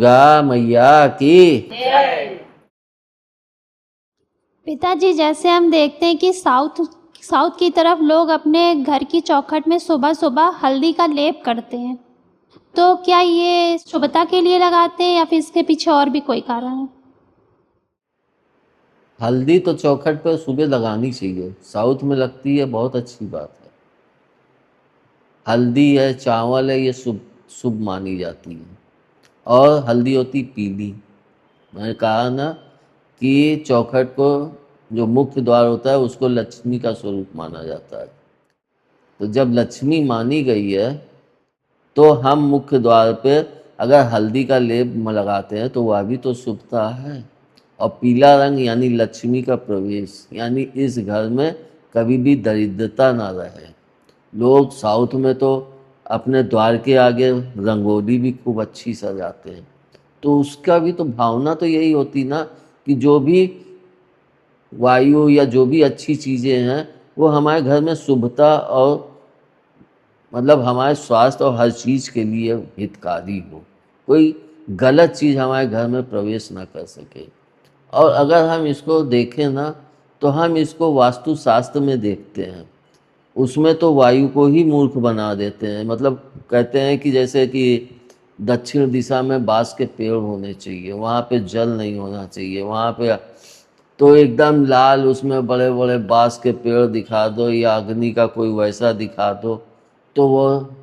दुर्गा मैया की। पिताजी, जैसे हम देखते हैं कि साउथ साउथ की तरफ लोग अपने घर की चौखट में सुबह सुबह हल्दी का लेप करते हैं, तो क्या ये शुभता के लिए लगाते हैं या फिर इसके पीछे और भी कोई कारण है? हल्दी तो चौखट पर सुबह लगानी चाहिए, साउथ में लगती है, बहुत अच्छी बात है। हल्दी है, चावल है, ये शुभ शुभ मानी जाती है। और हल्दी होती पीली। मैंने कहा ना कि चौखट को, जो मुख्य द्वार होता है, उसको लक्ष्मी का स्वरूप माना जाता है। तो जब लक्ष्मी मानी गई है तो हम मुख्य द्वार पे अगर हल्दी का लेप लगाते हैं तो वह भी तो शुभता है। और पीला रंग यानी लक्ष्मी का प्रवेश, यानी इस घर में कभी भी दरिद्रता ना रहे। लोग साउथ में तो अपने द्वार के आगे रंगोली भी खूब अच्छी सजाते हैं। तो उसका भी तो भावना तो यही होती ना कि जो भी वायु या जो भी अच्छी चीज़ें हैं वो हमारे घर में शुभता और मतलब हमारे स्वास्थ्य और हर चीज़ के लिए हितकारी हो। कोई गलत चीज़ हमारे घर में प्रवेश ना कर सके। और अगर हम इसको देखें ना तो हम इसको वास्तुशास्त्र में देखते हैं, उसमें तो वायु को ही मूर्ख बना देते हैं। मतलब कहते हैं कि जैसे कि दक्षिण दिशा में बांस के पेड़ होने चाहिए, वहाँ पे जल नहीं होना चाहिए, वहाँ पे तो एकदम लाल उसमें बड़े बड़े बांस के पेड़ दिखा दो या अग्नि का कोई वैसा दिखा दो तो वो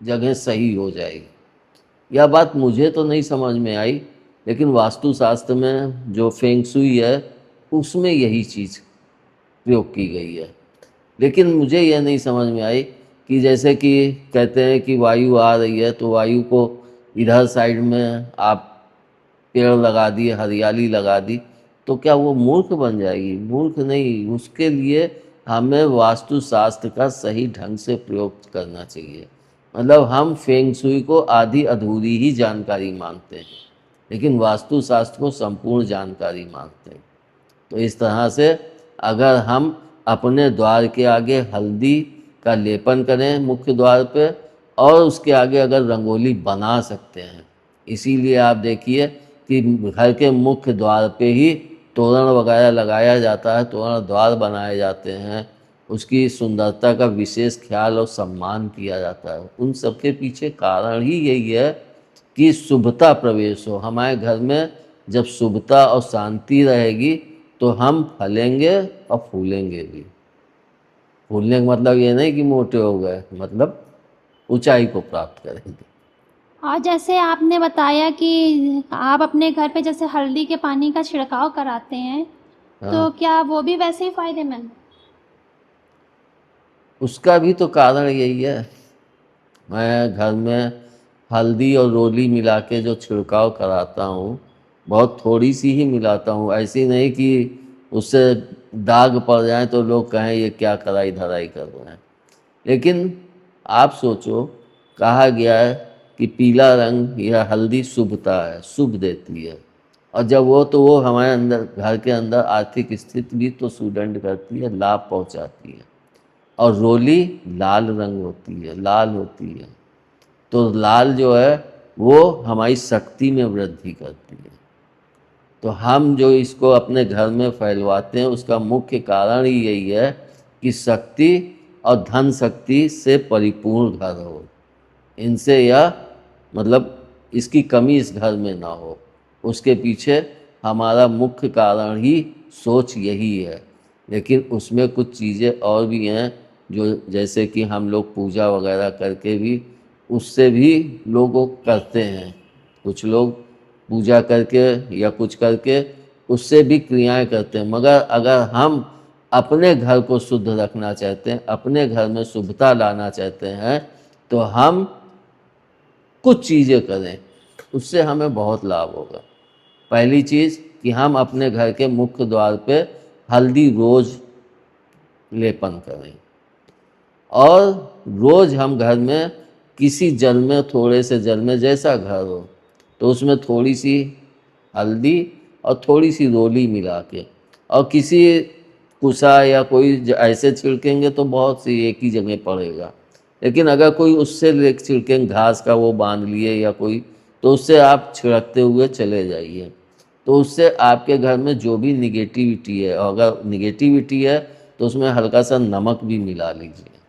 जगह सही हो जाएगी। यह बात मुझे तो नहीं समझ में आई, लेकिन वास्तुशास्त्र में जो फेंग शुई है उसमें यही चीज़ प्रयोग की गई है। लेकिन मुझे यह नहीं समझ में आई कि जैसे कि कहते हैं कि वायु आ रही है तो वायु को इधर साइड में आप पेड़ लगा दिए, हरियाली लगा दी, तो क्या वो मूर्ख बन जाएगी? मूर्ख नहीं, उसके लिए हमें वास्तुशास्त्र का सही ढंग से प्रयोग करना चाहिए। मतलब हम फेंग शुई को आधी अधूरी ही जानकारी मानते हैं, लेकिन वास्तुशास्त्र को संपूर्ण जानकारी मानते हैं। तो इस तरह से अगर हम अपने द्वार के आगे हल्दी का लेपन करें मुख्य द्वार पे, और उसके आगे अगर रंगोली बना सकते हैं, इसीलिए आप देखिए कि घर के मुख्य द्वार पे ही तोरण वगैरह लगाया जाता है, तोरण द्वार बनाए जाते हैं, उसकी सुंदरता का विशेष ख्याल और सम्मान किया जाता है। उन सबके पीछे कारण ही यही है कि शुभता प्रवेश हो हमारे घर में। जब शुभता और शांति रहेगी तो हम फलेंगे और फूलेंगे भी। फूलने का मतलब ये नहीं कि मोटे हो गए, मतलब ऊंचाई को प्राप्त करेंगे। और जैसे आपने बताया कि आप अपने घर पे जैसे हल्दी के पानी का छिड़काव कराते हैं, तो हाँ, क्या वो भी वैसे ही फायदेमंद? उसका भी तो कारण यही है। मैं घर में हल्दी और रोली मिला के जो छिड़काव कराता हूँ, बहुत थोड़ी सी ही मिलाता हूँ, ऐसी नहीं कि उससे दाग पड़ जाए तो लोग कहें ये क्या कराई धराई कर रहे हैं। लेकिन आप सोचो, कहा गया है कि पीला रंग या हल्दी शुभता है, शुभ देती है। और जब वो हमारे अंदर घर के अंदर आर्थिक स्थिति भी तो सुदृढ़ करती है, लाभ पहुंचाती है। और रोली लाल रंग होती है, लाल होती है, तो लाल जो है वो हमारी शक्ति में वृद्धि करती है। तो हम जो इसको अपने घर में फैलवाते हैं उसका मुख्य कारण ही यही है कि शक्ति और धन शक्ति से परिपूर्ण घर हो, इनसे यह मतलब इसकी कमी इस घर में ना हो। उसके पीछे हमारा मुख्य कारण ही सोच यही है। लेकिन उसमें कुछ चीज़ें और भी हैं जो जैसे कि हम लोग पूजा वगैरह करके भी उससे भी लोगों करते हैं। कुछ लोग पूजा करके या कुछ करके उससे भी क्रियाएं करते हैं। मगर अगर हम अपने घर को शुद्ध रखना चाहते हैं, अपने घर में शुभता लाना चाहते हैं, तो हम कुछ चीज़ें करें, उससे हमें बहुत लाभ होगा। पहली चीज़ कि हम अपने घर के मुख्य द्वार पे हल्दी रोज़ लेपन करें। और रोज़ हम घर में किसी जल में, थोड़े से जल में, जैसा घर हो, तो उसमें थोड़ी सी हल्दी और थोड़ी सी रोली मिला के, और किसी कुसा या कोई ऐसे छिड़केंगे तो बहुत सी एक ही जगह पड़ेगा। लेकिन अगर कोई उससे ले छिड़केंगे, घास का वो बांध लिए या कोई तो उससे आप छिड़कते हुए चले जाइए। तो उससे आपके घर में जो भी निगेटिविटी है, और अगर निगेटिविटी है तो उसमें हल्का सा नमक भी मिला लीजिए।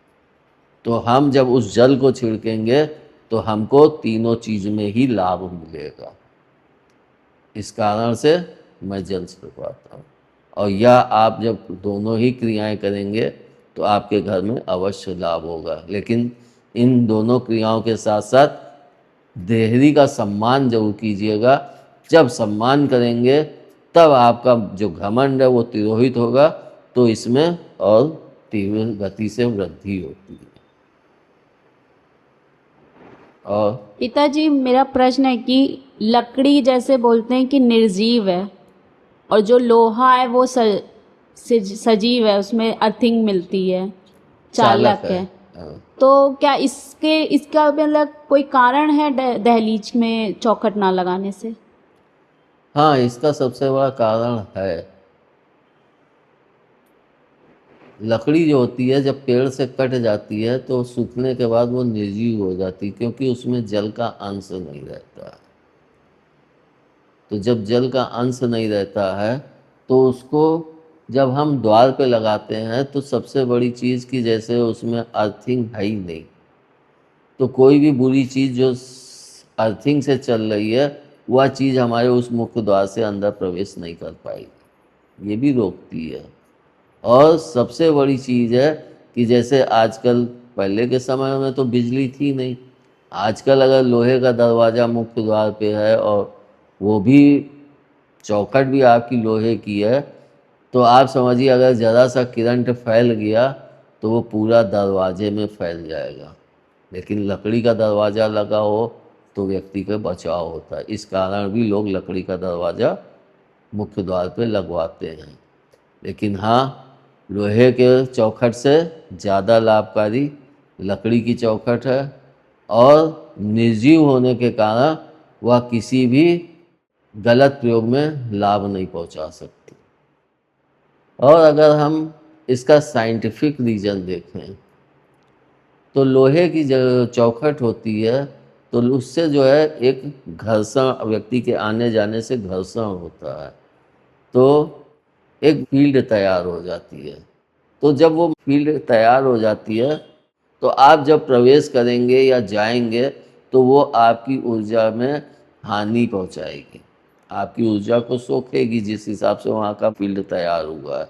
तो हम जब उस जल को छिड़केंगे तो हमको तीनों चीज़ में ही लाभ मिलेगा। इस कारण से मैं जल छिड़कवाता हूँ। और यह आप जब दोनों ही क्रियाएं करेंगे तो आपके घर में अवश्य लाभ होगा। लेकिन इन दोनों क्रियाओं के साथ साथ देहरी का सम्मान जरूर कीजिएगा। जब सम्मान करेंगे तब आपका जो घमंड है वो तिरोहित होगा, तो इसमें और तीव्र गति से वृद्धि होती है। और पिताजी, मेरा प्रश्न है कि लकड़ी जैसे बोलते हैं कि निर्जीव है, और जो लोहा है वो सजीव है, उसमें अर्थिंग मिलती है, चालक है। हाँ। तो क्या इसका मतलब कोई कारण है दहलीज में चौखट ना लगाने से? हाँ, इसका सबसे बड़ा कारण है, लकड़ी जो होती है जब पेड़ से कट जाती है तो सूखने के बाद वो निर्जीव हो जाती है, क्योंकि उसमें जल का अंश नहीं रहता। तो जब जल का अंश नहीं रहता है तो उसको जब हम द्वार पे लगाते हैं तो सबसे बड़ी चीज़ कि जैसे उसमें अर्थिंग है ही नहीं, तो कोई भी बुरी चीज़ जो अर्थिंग से चल रही है वह चीज़ हमारे उस मुख्य द्वार से अंदर प्रवेश नहीं कर पाएगी, ये भी रोकती है। और सबसे बड़ी चीज़ है कि जैसे आजकल, पहले के समय में तो बिजली थी नहीं, आजकल अगर लोहे का दरवाज़ा मुख्य द्वार पे है और वो भी चौखट भी आपकी लोहे की है, तो आप समझिए अगर ज़रा सा करंट फैल गया तो वो पूरा दरवाजे में फैल जाएगा। लेकिन लकड़ी का दरवाज़ा लगा हो तो व्यक्ति का बचाव होता है। इस कारण भी लोग लकड़ी का दरवाज़ा मुख्य द्वार पे लगवाते हैं। लेकिन हाँ, लोहे के चौखट से ज़्यादा लाभकारी लकड़ी की चौखट है, और निर्जीव होने के कारण वह किसी भी गलत प्रयोग में लाभ नहीं पहुंचा सकती। और अगर हम इसका साइंटिफिक रीज़न देखें तो लोहे की जो चौखट होती है तो उससे जो है एक घर्षण, व्यक्ति के आने जाने से घर्षण होता है, तो एक फील्ड तैयार हो जाती है। तो जब वो फील्ड तैयार हो जाती है तो आप जब प्रवेश करेंगे या जाएंगे तो वो आपकी ऊर्जा में हानि पहुंचाएगी, आपकी ऊर्जा को सोखेगी जिस हिसाब से वहाँ का फील्ड तैयार हुआ है।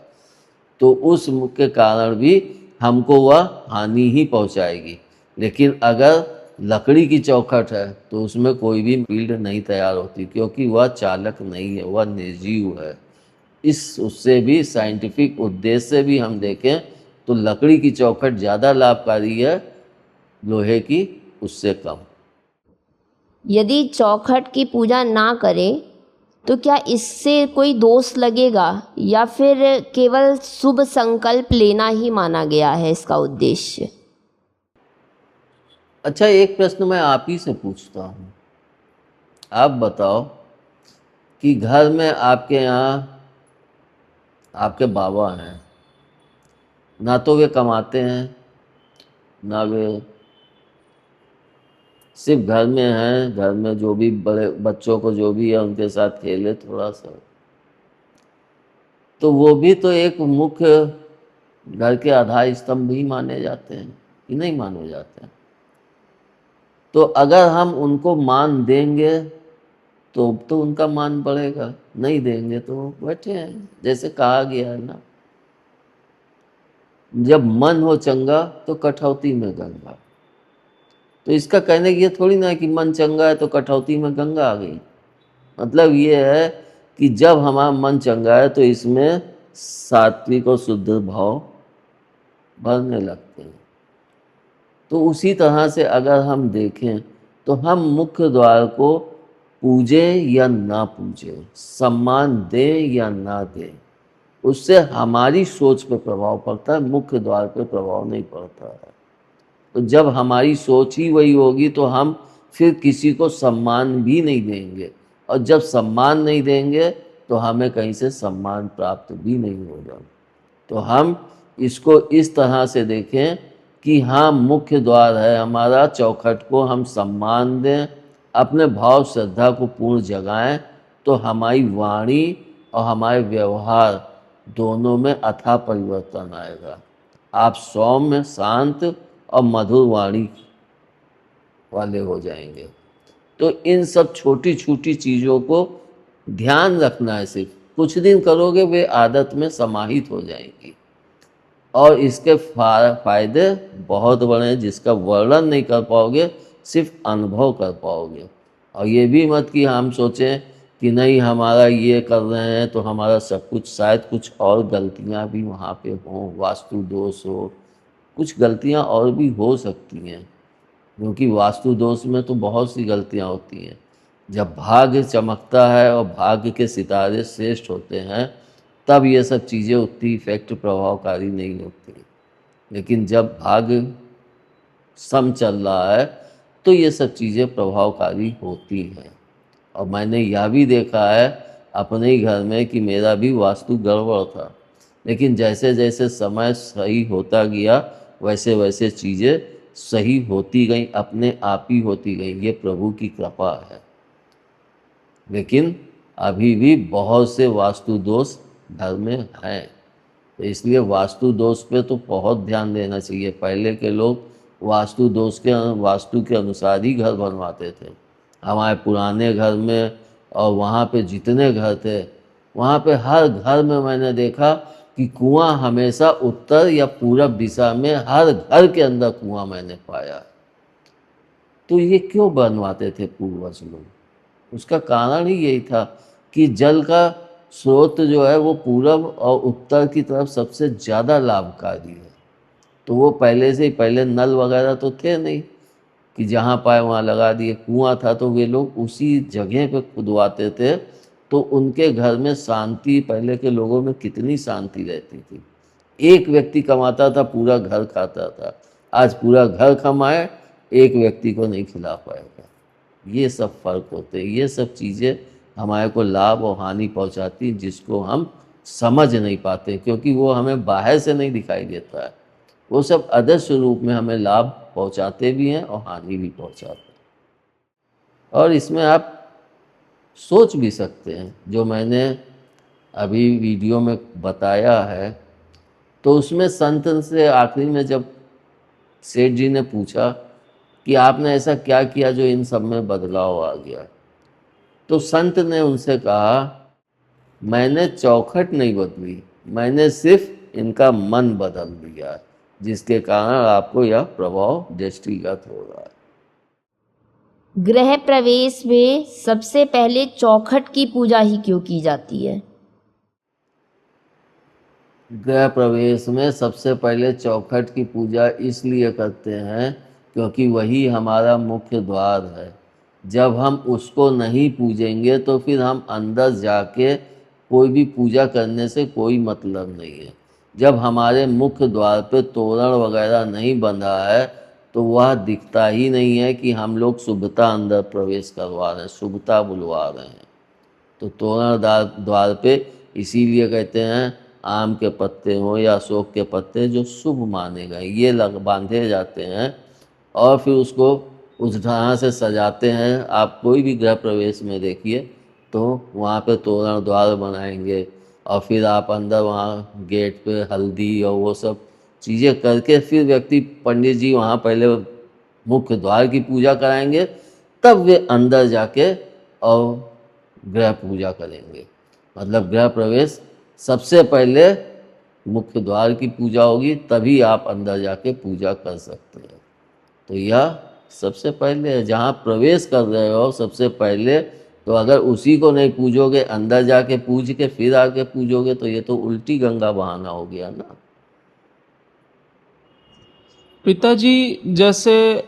तो उस मुख्य कारण भी हमको वह हानि ही पहुंचाएगी। लेकिन अगर लकड़ी की चौखट है तो उसमें कोई भी फील्ड नहीं तैयार होती, क्योंकि वह चालक नहीं है, वह निर्जीव है। इस उससे भी साइंटिफिक उद्देश्य से भी हम देखें तो लकड़ी की चौखट ज़्यादा लाभकारी है, लोहे की उससे कम। यदि चौखट की पूजा ना करें तो क्या इससे कोई दोष लगेगा, या फिर केवल शुभ संकल्प लेना ही माना गया है इसका उद्देश्य? अच्छा, एक प्रश्न मैं आप ही से पूछता हूँ, आप बताओ कि घर में आपके यहाँ आपके बाबा हैं, ना तो वे कमाते हैं, ना वे सिर्फ घर में हैं, घर में जो भी बड़े बच्चों को जो भी है उनके साथ खेले थोड़ा सा, तो वो भी तो एक मुख्य घर के आधार स्तंभ ही माने जाते हैं कि नहीं माने जाते हैं? तो अगर हम उनको मान देंगे तो उनका मान बढ़ेगा, नहीं देंगे तो वो बैठे हैं। जैसे कहा गया है ना, जब मन हो चंगा तो कठौती में गंगा। तो इसका कहने की ये थोड़ी ना है कि मन चंगा है तो कठौती में गंगा आ गई। मतलब ये है कि जब हमारा मन चंगा है तो इसमें सात्विक और शुद्ध भाव भरने लगते हैं। तो उसी तरह से अगर हम देखें तो हम मुख्य द्वार को पूजे या ना पूजे, सम्मान दे या ना दे, उससे हमारी सोच पर प्रभाव पड़ता है, मुख्य द्वार पर प्रभाव नहीं पड़ता है। तो जब हमारी सोच ही वही होगी तो हम फिर किसी को सम्मान भी नहीं देंगे, और जब सम्मान नहीं देंगे तो हमें कहीं से सम्मान प्राप्त भी नहीं होगा। तो हम इसको इस तरह से देखें कि हाँ, मुख्य द्वार है हमारा, चौखट को हम सम्मान दें, अपने भाव श्रद्धा को पूर्ण जगाएं तो हमारी वाणी और हमारे व्यवहार दोनों में अथाह परिवर्तन आएगा। आप सौम्य, शांत और मधुर वाणी वाले हो जाएंगे। तो इन सब छोटी छोटी चीज़ों को ध्यान रखना है। सिर्फ कुछ दिन करोगे वे आदत में समाहित हो जाएंगी और इसके फायदे बहुत बड़े हैं जिसका वर्णन नहीं कर पाओगे, सिर्फ अनुभव कर पाओगे। और ये भी मत कि हम सोचें कि नहीं हमारा ये कर रहे हैं तो हमारा सब कुछ, शायद कुछ और गलतियां भी वहाँ पे हों, वास्तु दोष हो, कुछ गलतियां और भी हो सकती हैं, क्योंकि वास्तु दोष में तो बहुत सी गलतियां होती हैं। जब भाग्य चमकता है और भाग्य के सितारे श्रेष्ठ होते हैं तब ये सब चीज़ें उतनी इफेक्ट प्रभावकारी नहीं होती। लेकिन जब भाग्य सम चल रहा है तो ये सब चीज़ें प्रभावकारी होती हैं। और मैंने यह भी देखा है अपने ही घर में कि मेरा भी वास्तु गड़बड़ था, लेकिन जैसे जैसे समय सही होता गया वैसे वैसे चीज़ें सही होती गई, अपने आप ही होती गई। ये प्रभु की कृपा है। लेकिन अभी भी बहुत से वास्तु दोष घर में हैं, तो इसलिए वास्तु दोष पे तो बहुत ध्यान देना चाहिए। पहले के लोग वास्तु के अनुसार ही घर बनवाते थे। हमारे पुराने घर में और वहाँ पे जितने घर थे वहाँ पे हर घर में मैंने देखा कि कुआं हमेशा उत्तर या पूरब दिशा में, हर घर के अंदर कुआं मैंने पाया। तो ये क्यों बनवाते थे पूर्वज लोग? उसका कारण ही यही था कि जल का स्रोत जो है वो पूरब और उत्तर की तरफ सबसे ज़्यादा लाभकारी है। तो वो पहले नल वगैरह तो थे नहीं कि जहाँ पाए वहाँ लगा दिए, कुआं था तो वे लोग उसी जगह पे खुदवाते थे। तो उनके घर में शांति, पहले के लोगों में कितनी शांति रहती थी। एक व्यक्ति कमाता था, पूरा घर खाता था। आज पूरा घर कमाए, एक व्यक्ति को नहीं खिला पाएगा। ये सब फर्क होते हैं। ये सब चीज़ें हमारे को लाभ और हानि पहुंचाती, जिसको हम समझ नहीं पाते, क्योंकि वो हमें बाहर से नहीं दिखाई देता है। वो सब अदृश्य रूप में हमें लाभ पहुंचाते भी हैं और हानि भी पहुंचाते हैं। और इसमें आप सोच भी सकते हैं, जो मैंने अभी वीडियो में बताया है, तो उसमें संत से आखिरी में जब सेठ जी ने पूछा कि आपने ऐसा क्या किया जो इन सब में बदलाव आ गया, तो संत ने उनसे कहा, मैंने चौखट नहीं बदली, मैंने सिर्फ इनका मन बदल दिया, जिसके कारण आपको यह प्रभाव दृष्टिगत हो रहा है। गृह प्रवेश में सबसे पहले चौखट की पूजा ही क्यों की जाती है? गृह प्रवेश में सबसे पहले चौखट की पूजा इसलिए करते हैं क्योंकि वही हमारा मुख्य द्वार है। जब हम उसको नहीं पूजेंगे तो फिर हम अंदर जाके कोई भी पूजा करने से कोई मतलब नहीं है। जब हमारे मुख्य द्वार पे तोरण वगैरह नहीं बंधा है तो वह दिखता ही नहीं है कि हम लोग शुभता अंदर प्रवेश करवा रहे हैं, शुभता बुलवा रहे हैं। तो तोरण द्वार पे इसीलिए कहते हैं आम के पत्ते हों या अशोक के पत्ते जो शुभ माने गए, ये बांधे जाते हैं और फिर उसको उस तरह से सजाते हैं। आप कोई भी गृह प्रवेश में देखिए तो वहाँ पे तोरण द्वार बनाएंगे और फिर आप अंदर वहाँ गेट पे हल्दी और वो सब चीज़ें करके फिर व्यक्ति, पंडित जी वहाँ पहले मुख्य द्वार की पूजा कराएंगे, तब वे अंदर जाके और गृह पूजा करेंगे। मतलब गृह प्रवेश सबसे पहले मुख्य द्वार की पूजा होगी, तभी आप अंदर जाके पूजा कर सकते हैं। तो यह सबसे पहले है, जहाँ प्रवेश कर रहे हो सबसे पहले, तो अगर उसी को नहीं पूजोगे, अंदर जाके पूज के फिर आके पूजोगे, तो ये तो उल्टी गंगा बहाना हो गया ना। पिताजी, जैसे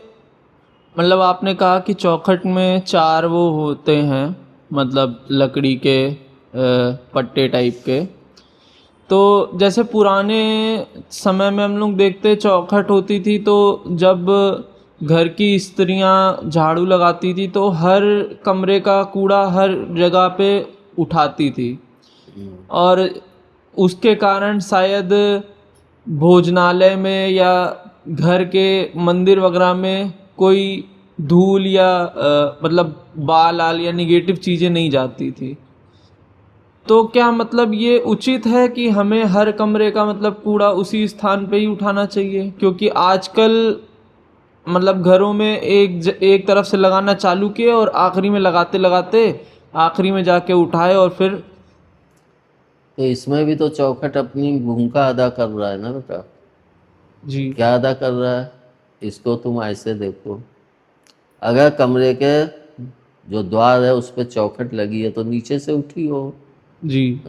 मतलब आपने कहा कि चौखट में 4 वो होते हैं, मतलब लकड़ी के पट्टे टाइप के। तो जैसे पुराने समय में हम लोग देखते चौखट होती थी, तो जब घर की स्त्रियां झाड़ू लगाती थी तो हर कमरे का कूड़ा हर जगह पे उठाती थी, और उसके कारण शायद भोजनालय में या घर के मंदिर वगैरह में कोई धूल या मतलब बाल आल या निगेटिव चीज़ें नहीं जाती थी। तो क्या मतलब ये उचित है कि हमें हर कमरे का मतलब कूड़ा उसी स्थान पे ही उठाना चाहिए? क्योंकि आजकल मतलब घरों में एक तरफ से लगाना चालू किए और आखिरी में लगाते लगाते आखिरी में जाके उठाए और फिर। तो इसमें भी तो चौखट अपनी भूमिका अदा कर रहा है ना बेटा। जी। क्या अदा कर रहा है? इसको तुम ऐसे देखो, अगर कमरे के जो द्वार है उस पर चौखट लगी है तो नीचे से उठी हो, जी।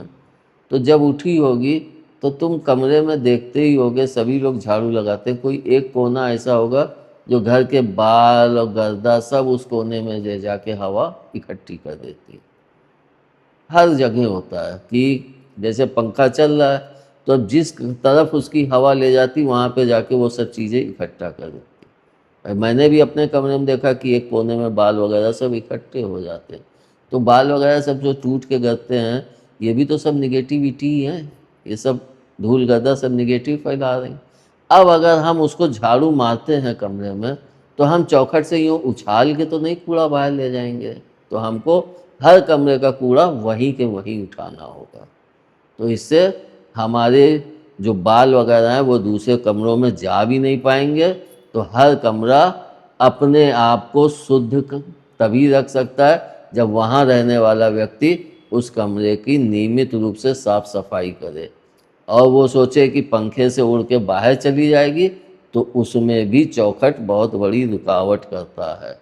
तो जब उठी होगी तो तुम कमरे में देखते ही होगे सभी लोग झाड़ू लगाते हैं, कोई एक कोना ऐसा होगा जो घर के बाल और गर्दा सब उस कोने में ले जाके हवा इकट्ठी कर देती है। हर जगह होता है कि जैसे पंखा चल रहा है तो अब जिस तरफ उसकी हवा ले जाती वहाँ पे जाके वो सब चीज़ें इकट्ठा कर देती है। मैंने भी अपने कमरे में देखा कि एक कोने में बाल वगैरह सब इकट्ठे हो जाते हैं, तो बाल वगैरह सब जो टूट के गिरते हैं ये भी तो सब निगेटिविटी ही है, ये सब धूल गर्दा सब निगेटिव फैला रहे हैं। अब अगर हम उसको झाड़ू मारते हैं कमरे में तो हम चौखट से यूँ उछाल के तो नहीं कूड़ा बाहर ले जाएंगे, तो हमको हर कमरे का कूड़ा वहीं के वहीं उठाना होगा। तो इससे हमारे जो बाल वगैरह हैं वो दूसरे कमरों में जा भी नहीं पाएंगे, तो हर कमरा अपने आप को शुद्ध तभी रख सकता है जब वहाँ रहने वाला व्यक्ति उस कमरे की नियमित रूप से साफ सफाई करे। और वो सोचे कि पंखे से उड़ के बाहर चली जाएगी तो उसमें भी चौखट बहुत बड़ी रुकावट करता है।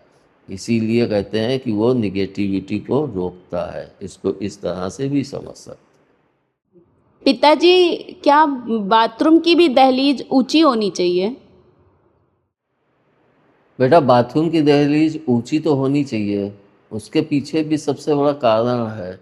इसीलिए कहते हैं कि वो निगेटिविटी को रोकता है। इसको इस तरह से भी समझ सकते। पिताजी, क्या बाथरूम की भी दहलीज ऊंची होनी चाहिए? बेटा बाथरूम की दहलीज ऊंची तो होनी चाहिए, उसके पीछे भी सबसे बड़ा कारण है